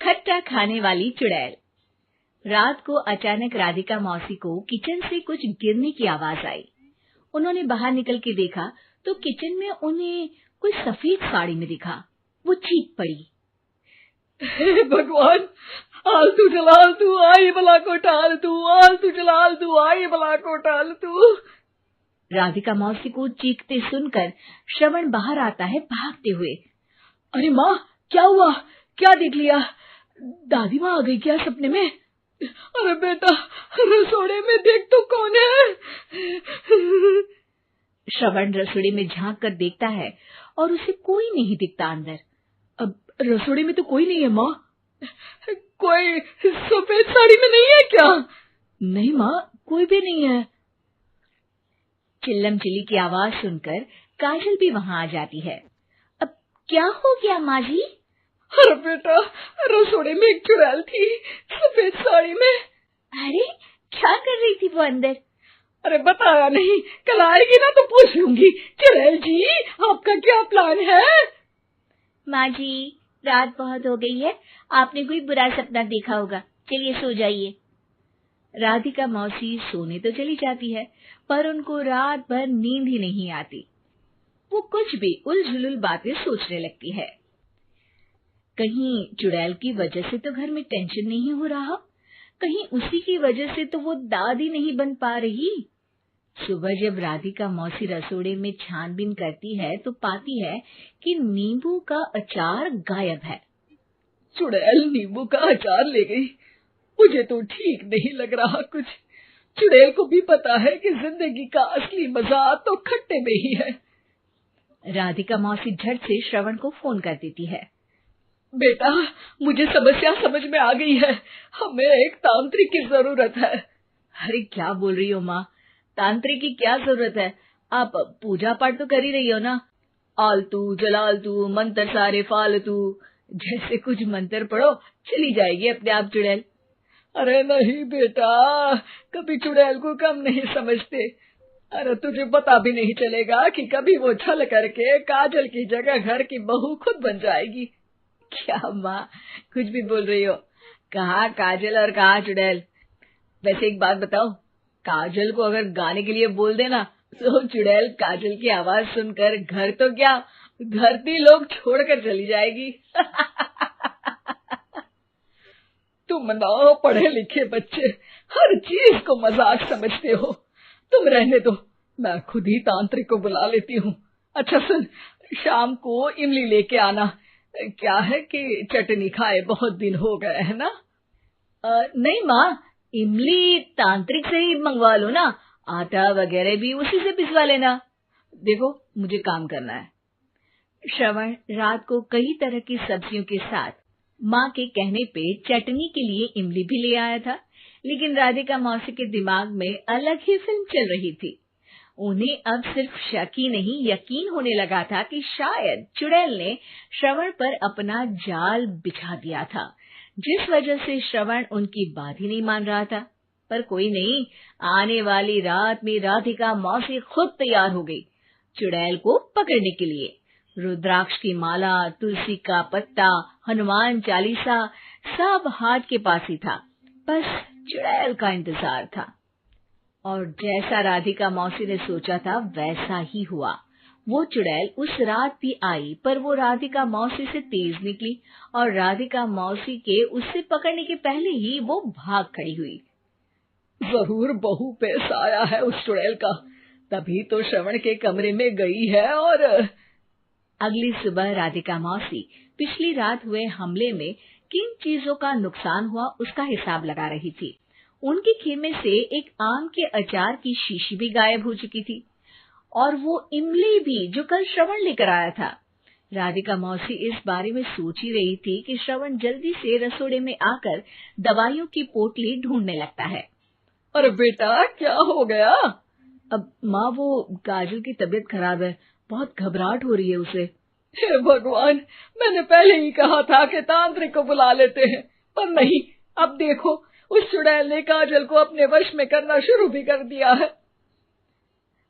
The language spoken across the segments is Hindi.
खट्टा खाने वाली चुड़ैल। रात को अचानक राधिका मौसी को किचन से कुछ गिरने की आवाज आई। उन्होंने बाहर निकल के देखा तो किचन में उन्हें कोई सफेद साड़ी में दिखा। वो चीख पड़ी, हे भगवान, आलतू जलाल तू आई भला को टाल तू, आलतू जलाल तू आई भला को टाल तू। राधिका मौसी को चीखते सुनकर श्रवण बाहर आता है भागते हुए। अरे माँ, क्या हुआ? क्या देख लिया? दादी माँ आ गई क्या सपने में? अरे बेटा, रसोड़े में देख तो कौन है? श्रवण रसोड़े में झांक कर देखता है और उसे कोई नहीं दिखता अंदर। अब रसोड़े में तो कोई नहीं है माँ। कोई सफेद साड़ी में नहीं है क्या? नहीं माँ, कोई भी नहीं है। चिल्लम चिल्ली की आवाज सुनकर काजल भी वहां आ जाती है। अब क्या हो गया माँ जी? अरे बेटा, रसोड़े में एक चुड़ैल थी सफेद साड़ी में। अरे क्या कर रही थी वो अंदर? अरे बताया नहीं, कल आएगी ना तो पूछ लूंगी। चुड़ैल जी, आपका क्या प्लान है? माँ जी, रात बहुत हो गई है, आपने कोई बुरा सपना देखा होगा, चलिए सो जाइए। राधिका मौसी सोने तो चली जाती है, पर उनको रात भर नींद ही नहीं आती। वो कुछ भी उलझुल बातें सोचने लगती है। कहीं चुड़ैल की वजह से तो घर में टेंशन नहीं हो रहा, कहीं उसी की वजह से तो वो दादी नहीं बन पा रही। सुबह जब राधिका मौसी रसोड़े में छानबीन करती है तो पाती है कि नींबू का अचार गायब है। चुड़ैल नींबू का अचार ले गई, मुझे तो ठीक नहीं लग रहा कुछ। चुड़ैल को भी पता है कि जिंदगी का असली मजा तो खट्टे में ही है। राधिका मौसी झट से श्रवण को फोन कर देती है। बेटा, मुझे समस्या समझ में आ गई है, हमें एक तांत्रिक की जरूरत है। अरे क्या बोल रही हो माँ, तांत्रिक की क्या जरूरत है? आप पूजा पाठ तो कर ही रही हो ना। आलतू जलालतू मंत्र सारे फालतू जैसे कुछ मंत्र पढ़ो, चली जाएगी अपने आप चुड़ैल। अरे नहीं बेटा, कभी चुड़ैल को कम नहीं समझते। अरे तुझे पता भी नहीं चलेगा कि कभी वो छल करके काजल की जगह घर की बहू खुद बन जाएगी। क्या माँ, कुछ भी बोल रही हो? कहाँ काजल और कहाँ चुड़ैल? वैसे एक बात बताओ, काजल को अगर गाने के लिए बोल देना तो चुड़ैल काजल की आवाज सुनकर घर तो क्या धरती लोग छोड़कर चली जाएगी। तुम ना पढ़े लिखे बच्चे हर चीज को मजाक समझते हो। तुम रहने दो, मैं खुद ही तांत्रिक को बुला लेती हूँ। अच्छा सुन, शाम को इमली लेके आना। क्या है कि चटनी खाए बहुत दिन हो गए है ना? नहीं माँ, इमली तांत्रिक से ही मंगवा लो ना, आटा वगैरह भी उसी से पिसवा लेना। देखो मुझे काम करना है। श्रवण रात को कई तरह की सब्जियों के साथ माँ के कहने पे चटनी के लिए इमली भी ले आया था, लेकिन राधिका मौसी के दिमाग में अलग ही फिल्म चल रही थी। उन्हें अब सिर्फ शक ही नहीं यकीन होने लगा था कि शायद चुड़ैल ने श्रवण पर अपना जाल बिछा दिया था, जिस वजह से श्रवण उनकी बात ही नहीं मान रहा था। पर कोई नहीं, आने वाली रात में राधिका मौसी खुद तैयार हो गई चुड़ैल को पकड़ने के लिए। रुद्राक्ष की माला, तुलसी का पत्ता, हनुमान चालीसा सब हाथ के पास ही था, बस चुड़ैल का इंतजार था। और जैसा राधिका मौसी ने सोचा था वैसा ही हुआ। वो चुड़ैल उस रात भी आई, पर वो राधिका मौसी से तेज निकली और राधिका मौसी के उससे पकड़ने के पहले ही वो भाग खड़ी हुई। जरूर बहू पे साया है उस चुड़ैल का, तभी तो श्रवण के कमरे में गई है। और अगली सुबह राधिका मौसी पिछली रात हुए हमले में किन चीजों का नुकसान हुआ उसका हिसाब लगा रही थी। उनके खेमे से एक आम के अचार की शीशी भी गायब हो चुकी थी, और वो इमली भी जो कल श्रवण लेकर आया था। राधिका मौसी इस बारे में सोच ही रही थी कि श्रवण जल्दी से रसोड़े में आकर दवाइयों की पोटली ढूंढने लगता है। अरे बेटा, क्या हो गया? अब माँ, वो काजल की तबीयत खराब है, बहुत घबराहट हो रही है उसे। हे भगवान, मैंने पहले ही कहा था कि तांत्रिक को बुला लेते हैं, पर नहीं। अब देखो, उस चुड़ैल ने काजल को अपने वश में करना शुरू भी कर दिया है।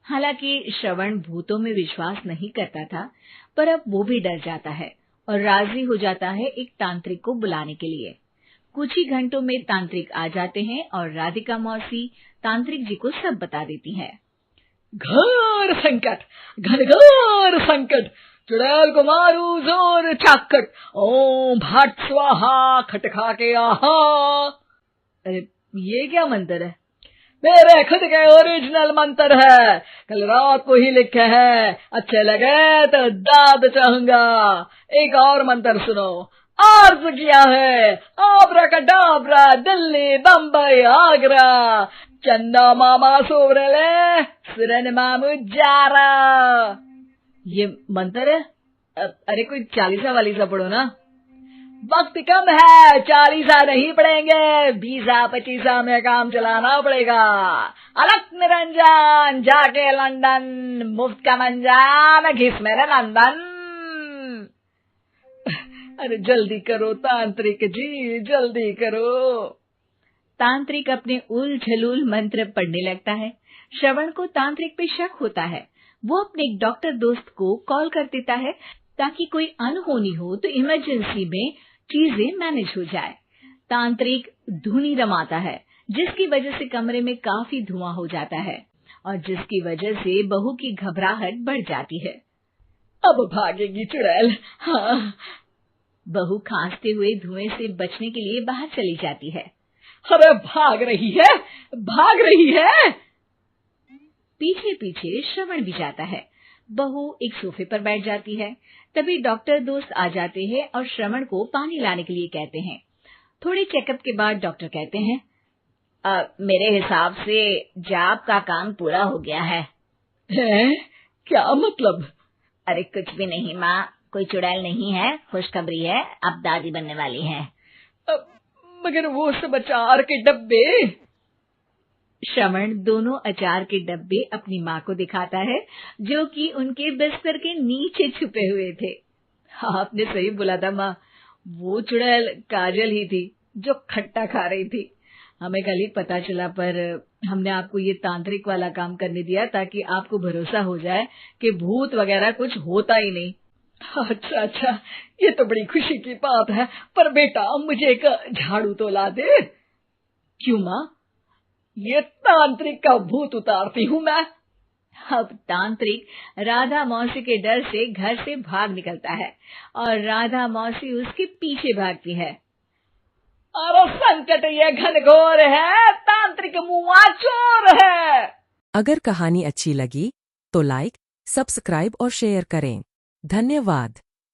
हालांकि श्रवण भूतों में विश्वास नहीं करता था, पर अब वो भी डर जाता है। और राजी हो जाता है एक तांत्रिक को बुलाने के लिए। कुछ ही घंटों में तांत्रिक आ जाते हैं और राधिका मौसी तांत्रिक जी को सब बता देती है। घोर संकट, घनघोर संकट, चुड़ैल को मारू जोर चाकट, ओम भट स्वाहा खटखा के आहा। अरे ये क्या मंत्र है? मेरे खुद के ओरिजिनल मंत्र है, कल रात को ही लिखे हैं, अच्छे लगे तो दाद चाहूंगा। एक और मंत्र सुनो, अर्ज किया है आब्राकडाब्रा, दिल्ली बम्बई आगरा, चंदा मामा सोवरले सुरन मामू जारा। ये मंत्र है? अरे कोई 40 वालीसा पढ़ो ना। वक्त कम है, 40 नहीं पड़ेंगे, 20-25 में काम चलाना पड़ेगा। अलग निरंजन जाके लंदन, मुफ्त का मंजान घिस मेरे नंदन। अरे जल्दी करो तांत्रिक जी, जल्दी करो। तांत्रिक अपने उल झलूल मंत्र पढ़ने लगता है। श्रवण को तांत्रिक पे शक होता है। वो अपने एक डॉक्टर दोस्त को कॉल कर देता है ताकि कोई अनहोनी हो तो इमरजेंसी में चीजें मैनेज हो जाए। तांत्रिक धुनी रमाता है, जिसकी वजह से कमरे में काफी धुआं हो जाता है और जिसकी वजह से बहू की घबराहट बढ़ जाती है। अब भागेगी चुड़ैल। हाँ। बहू खांसते हुए धुएं से बचने के लिए बाहर चली जाती है। अरे भाग रही है, भाग रही है। पीछे पीछे श्रवण भी जाता है। बहू एक सोफे पर बैठ जाती है। तभी डॉक्टर दोस्त आ जाते हैं और श्रवण को पानी लाने के लिए कहते हैं। थोड़े चेकअप के बाद डॉक्टर कहते हैं, मेरे हिसाब से जाप का काम पूरा हो गया है। क्या मतलब? अरे कुछ भी नहीं माँ, कोई चुड़ैल नहीं है, खुशखबरी है, अब दादी बनने वाली है। मगर वो सब अचार के डब्बे। श्रवण दोनों अचार के डब्बे अपनी माँ को दिखाता है, जो कि उनके बिस्तर के नीचे छुपे हुए थे। आपने सही बोला था माँ, वो चुड़ैल काजल ही थी जो खट्टा खा रही थी। हमें कल ही पता चला, पर हमने आपको ये तांत्रिक वाला काम करने दिया ताकि आपको भरोसा हो जाए कि भूत वगैरह कुछ होता ही नहीं। अच्छा अच्छा, ये तो बड़ी खुशी की बात है, पर बेटा मुझे एक झाड़ू तो ला दे। क्यों माँ? ये तांत्रिक का भूत उतारती हूँ मैं। अब तांत्रिक राधा मौसी के डर से घर से भाग निकलता है और राधा मौसी उसके पीछे भागती है। अरे संकट ये घनघोर है, तांत्रिक मुआ चोर है। अगर कहानी अच्छी लगी तो लाइक, सब्सक्राइब और शेयर करें। धन्यवाद।